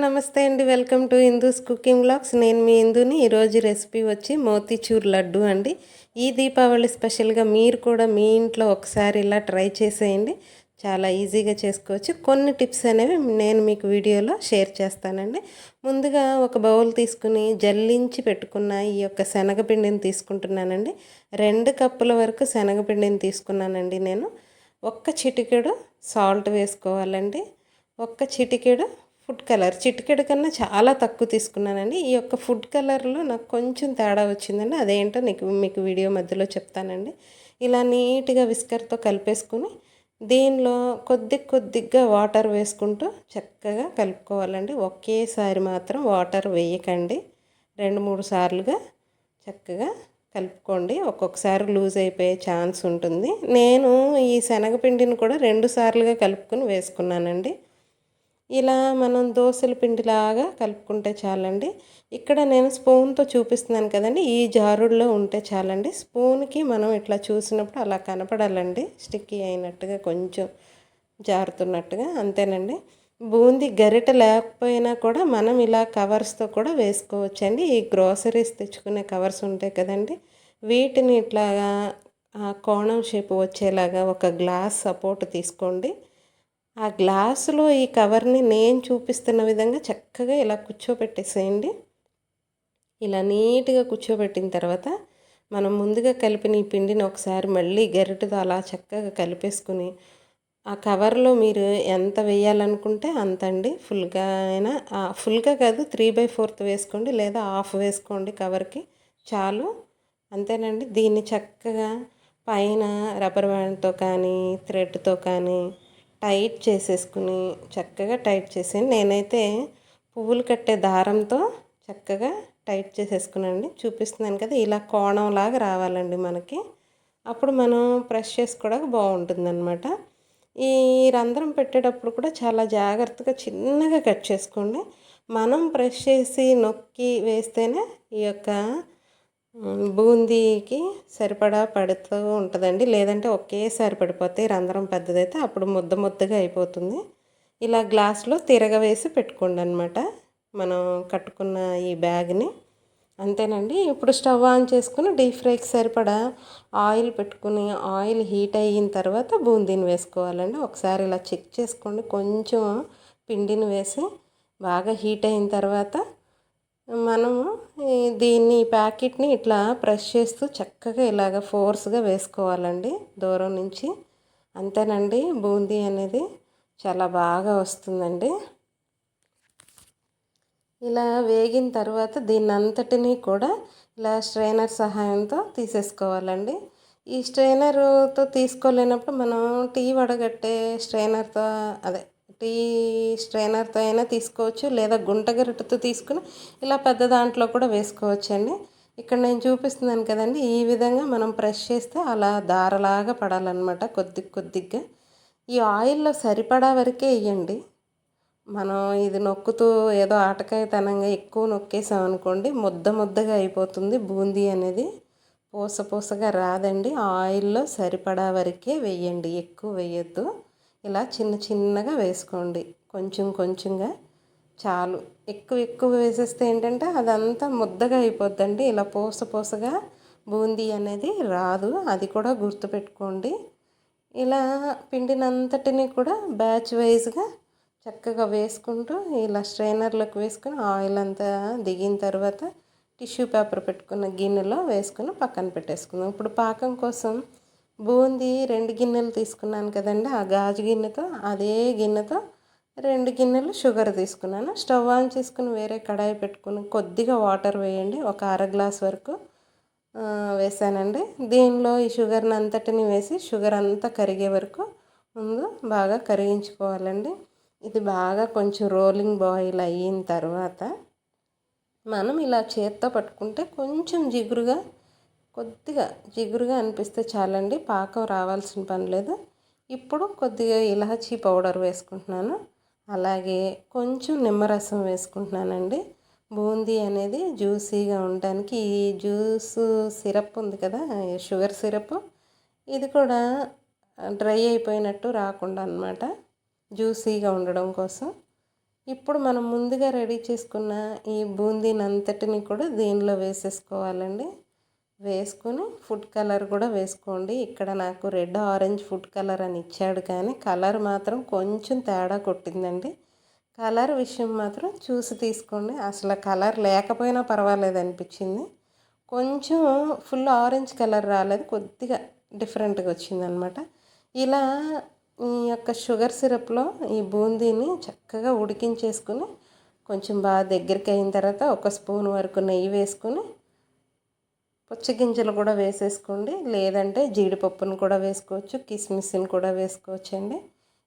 నమస్తే అండి. Welcome to Hindus cooking vlogs. నేను మీ హిందూని. ఈరోజు రెసిపీ వచ్చి మోతీచూర్ లడ్డు అండి. ఈ దీపావళి స్పెషల్గా మీరు కూడా మీ ఇంట్లో ఒకసారి ఇలా ట్రై చేసేయండి. చాలా ఈజీగా చేసుకోవచ్చు. కొన్ని టిప్స్ అనేవి నేను మీకు వీడియోలో షేర్ చేస్తానండి. ముందుగా ఒక బౌల్ తీసుకుని జల్లించి పెట్టుకున్న ఈ యొక్క శనగపిండిని తీసుకుంటున్నానండి. 2 కప్పుల వరకు శనగపిండిని తీసుకున్నానండి నేను. ఒక్క చిటికెడు సాల్ట్ వేసుకోవాలండి. ఒక్క చిటికెడు ఫుడ్ కలర్, చిటికెడు కన్నా చాలా తక్కువ తీసుకున్నానండి. ఈ యొక్క ఫుడ్ కలర్లో నాకు కొంచెం తేడా వచ్చిందండి. అదేంటో మీకు వీడియో మధ్యలో చెప్తానండి. ఇలా నీట్గా విస్కర్తో కలిపేసుకుని దీనిలో కొద్దిగా వాటర్ వేసుకుంటూ చక్కగా కలుపుకోవాలండి. ఒకేసారి మాత్రం వాటర్ వేయకండి. 2-3 సార్లుగా చక్కగా కలుపుకోండి. ఒక్కొక్కసారి లూజ్ అయిపోయే ఛాన్స్ ఉంటుంది. నేను ఈ శనగపిండిని కూడా 2 సార్లుగా కలుపుకొని వేసుకున్నానండి. ఇలా మనం దోశల పిండిలాగా కలుపుకుంటే చాలండి. ఇక్కడ నేను స్పూన్తో చూపిస్తున్నాను కదండి, ఈ జారుల్లో ఉంటే చాలండి. స్పూన్కి మనం ఇట్లా చూసినప్పుడు అలా కనపడాలండి, స్టిక్కీ అయినట్టుగా కొంచెం జారుతున్నట్టుగా, అంతేనండి. బూందీ గరిట లేకపోయినా కూడా మనం ఇలా కవర్స్తో కూడా వేసుకోవచ్చండి. ఈ గ్రోసరీస్ తెచ్చుకునే కవర్స్ ఉంటాయి కదండి, వీటిని ఇట్లాగా కోణం షేపు వచ్చేలాగా ఒక గ్లాస్ సపోర్ట్ తీసుకోండి. ఆ గ్లాసులో ఈ కవర్ని నేను చూపిస్తున్న విధంగా చక్కగా ఇలా కూర్చోబెట్టేసేయండి. ఇలా నీట్గా కూర్చోబెట్టిన తర్వాత మనం ముందుగా కలిపిన ఈ పిండిని ఒకసారి మళ్ళీ గరిటెతో అలా చక్కగా కలిపేసుకుని ఆ కవర్లో మీరు ఎంత వేయాలనుకుంటే అంత అండి. ఫుల్గా అయినా, ఫుల్గా కాదు, 3/4 వేసుకోండి, లేదా హాఫ్ వేసుకోండి కవర్కి చాలు. అంతేనండి. దీన్ని చక్కగా పైన రబ్బర్ బ్యాండ్తో కానీ థ్రెడ్తో కానీ టైట్ చేసేసుకుని చక్కగా టైట్ చేసేయండి. నేనైతే పువ్వులు కట్టే దారంతో చక్కగా టైట్ చేసేసుకున్నానండి. చూపిస్తున్నాను కదా, ఇలా కోణంలాగా రావాలండి మనకి. అప్పుడు మనం ప్రెస్ చేసుకోవడానికి బాగుంటుందన్నమాట. ఈ రంధ్రం పెట్టేటప్పుడు కూడా చాలా జాగ్రత్తగా చిన్నగా కట్ చేసుకోండి. మనం ప్రెస్ చేసి నొక్కి వేస్తేనే ఈ యొక్క బూందీకి సరిపడా పడుతూ ఉంటుందండి. లేదంటే ఒకేసారి పడిపోతాయి. రంధ్రం పెద్దదైతే అప్పుడు ముద్దగా అయిపోతుంది. ఇలా గ్లాస్లో తిరగవేసి పెట్టుకోండి అనమాట మనం కట్టుకున్న ఈ బ్యాగ్ని. అంతేనండి. ఇప్పుడు స్టవ్ ఆన్ చేసుకుని డీప్ ఫ్రైకి సరిపడా ఆయిల్ పెట్టుకుని ఆయిల్ హీట్ అయిన తర్వాత బూందీని వేసుకోవాలండి. ఒకసారి ఇలా చెక్ చేసుకోండి. కొంచెం పిండిని వేసి బాగా హీట్ అయిన తర్వాత మనము దీన్ని ప్యాకెట్ని ఇట్లా ప్రెస్ చేస్తూ చక్కగా ఇలాగ ఫోర్స్గా వేసుకోవాలండి దూరం నుంచి. అంతేనండి, బూందీ అనేది చాలా బాగా వస్తుందండి. ఇలా వేగిన తర్వాత దీన్ని అంతటినీ కూడా ఇలా స్ట్రైనర్ సహాయంతో తీసేసుకోవాలండి. ఈ స్ట్రైనర్తో తీసుకోలేనప్పుడు మనం టీ వడగట్టే స్ట్రైనర్తో, అదే టీ స్ట్రైనర్తో అయినా తీసుకోవచ్చు, లేదా గుంట గరిటెతో తీసుకుని ఇలా పెద్ద దాంట్లో కూడా వేసుకోవచ్చండి. ఇక్కడ నేను చూపిస్తున్నాను కదండి, ఈ విధంగా మనం ప్రెస్ చేస్తే అలా దారలాగా పడాలన్నమాట. కొద్దిగా ఈ ఆయిల్లో సరిపడా వరకే వేయండి. మనం ఇది నొక్కుతూ ఏదో ఆటకాయతనంగా ఎక్కువ నొక్కేసాం అనుకోండి, ముద్దగా అయిపోతుంది. బూందీ అనేది పూసగా రాదండి. ఆయిల్లో సరిపడా వరకే వేయండి, ఎక్కువ వేయద్దు. ఇలా చిన్నగా వేసుకోండి, కొంచెంగా చాలు. ఎక్కువ వేసేస్తే ఏంటంటే అదంతా ముద్దగా అయిపోద్దండి. ఇలా పూసగా బూందీ అనేది రాదు, అది కూడా గుర్తుపెట్టుకోండి. ఇలా పిండినంతటిని కూడా బ్యాచ్ వైజ్గా చక్కగా వేసుకుంటూ ఇలా స్ట్రైనర్లోకి వేసుకుని ఆయిల్ అంతా దిగిన తర్వాత టిష్యూ పేపర్ పెట్టుకున్న గిన్నెలో వేసుకుని పక్కన పెట్టేసుకుందాం. ఇప్పుడు పాకం కోసం బూందీ 2 గిన్నెలు తీసుకున్నాను కదండి, ఆ గాజు గిన్నెతో అదే గిన్నెతో 2 గిన్నెలు షుగర్ తీసుకున్నాను. స్టవ్ ఆన్ చేసుకుని వేరే కడాయి పెట్టుకుని కొద్దిగా వాటర్ వేయండి. ఒక అర గ్లాస్ వరకు వేసానండి. దీనిలో ఈ షుగర్ని అంతటిని వేసి షుగర్ అంతా కరిగే వరకు ముందు బాగా కరిగించుకోవాలండి. ఇది బాగా కొంచెం రోలింగ్ బాయిల్ అయిన తర్వాత మనం ఇలా చేత్తో పట్టుకుంటే కొంచెం కొద్దిగా జిగురుగా అనిపిస్తే చాలండి, పాకం రావాల్సిన పని లేదు. ఇప్పుడు కొద్దిగా ఇలాచీ పౌడర్ వేసుకుంటున్నాను, అలాగే కొంచెం నిమ్మరసం వేసుకుంటున్నానండి. బూందీ అనేది జ్యూసీగా ఉండడానికి ఈ జ్యూస్ సిరప్ ఉంది కదా, షుగర్ సిరప్, ఇది కూడా డ్రై అయిపోయినట్టు రాకుండా అన్నమాట, జ్యూసీగా ఉండడం కోసం ఇప్పుడు మనం ముందుగా రెడీ చేసుకున్న ఈ బూందీని అంతటిని కూడా దీనిలో వేసేసుకోవాలండి. వేసుకొని ఫుడ్ కలర్ కూడా వేసుకోండి. ఇక్కడ నాకు రెడ్ ఆరెంజ్ ఫుడ్ కలర్ అని ఇచ్చాడు, కానీ కలర్ మాత్రం కొంచెం తేడా కొట్టిందండి. కలర్ విషయం మాత్రం చూసి తీసుకోండి. అసలు కలర్ లేకపోయినా పర్వాలేదు అనిపించింది. కొంచెం ఫుల్ ఆరెంజ్ కలర్ రాలేదు, కొద్దిగా డిఫరెంట్గా వచ్చిందనమాట. ఇలా ఈ యొక్క షుగర్ సిరప్లో ఈ బూందీని చక్కగా ఉడికించేసుకుని కొంచెం బాగా దగ్గరికి అయిన తర్వాత ఒక స్పూన్ వరకు నెయ్యి వేసుకుని పుచ్చగింజలు కూడా వేసేసుకోండి, లేదంటే జీడిపప్పును కూడా వేసుకోవచ్చు, కిస్మిస్ని కూడా వేసుకోవచ్చు అండి.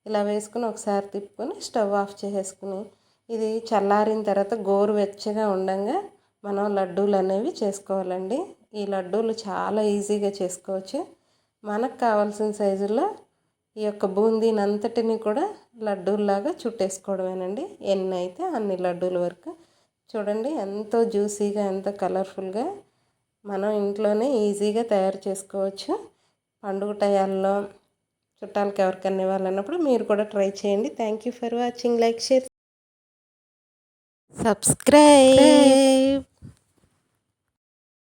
ఇలా వేసుకుని ఒకసారి తిప్పుకొని స్టవ్ ఆఫ్ చేసేసుకుని ఇది చల్లారిన తర్వాత గోరువెచ్చగా ఉండగా మనం లడ్డూలు అనేవి చేసుకోవాలండి. ఈ లడ్డూలు చాలా ఈజీగా చేసుకోవచ్చు. మనకు కావాల్సిన సైజులో ఈ యొక్క బూందీని అంతటిని కూడా లడ్డూల్లాగా చుట్టేసుకోవడమేనండి. ఎన్ని అయితే అన్ని లడ్డూల వరకు. చూడండి ఎంతో జ్యూసీగా, ఎంతో కలర్ఫుల్గా మనం ఇంట్లోనే ఈజీగా తయారు చేసుకోవచ్చు. పండుగ టయాల్లో చుట్టాలకి ఎవరికైనా ఇవ్వాలన్నప్పుడు మీరు కూడా ట్రై చేయండి. Thank you for watching. Like, share, subscribe.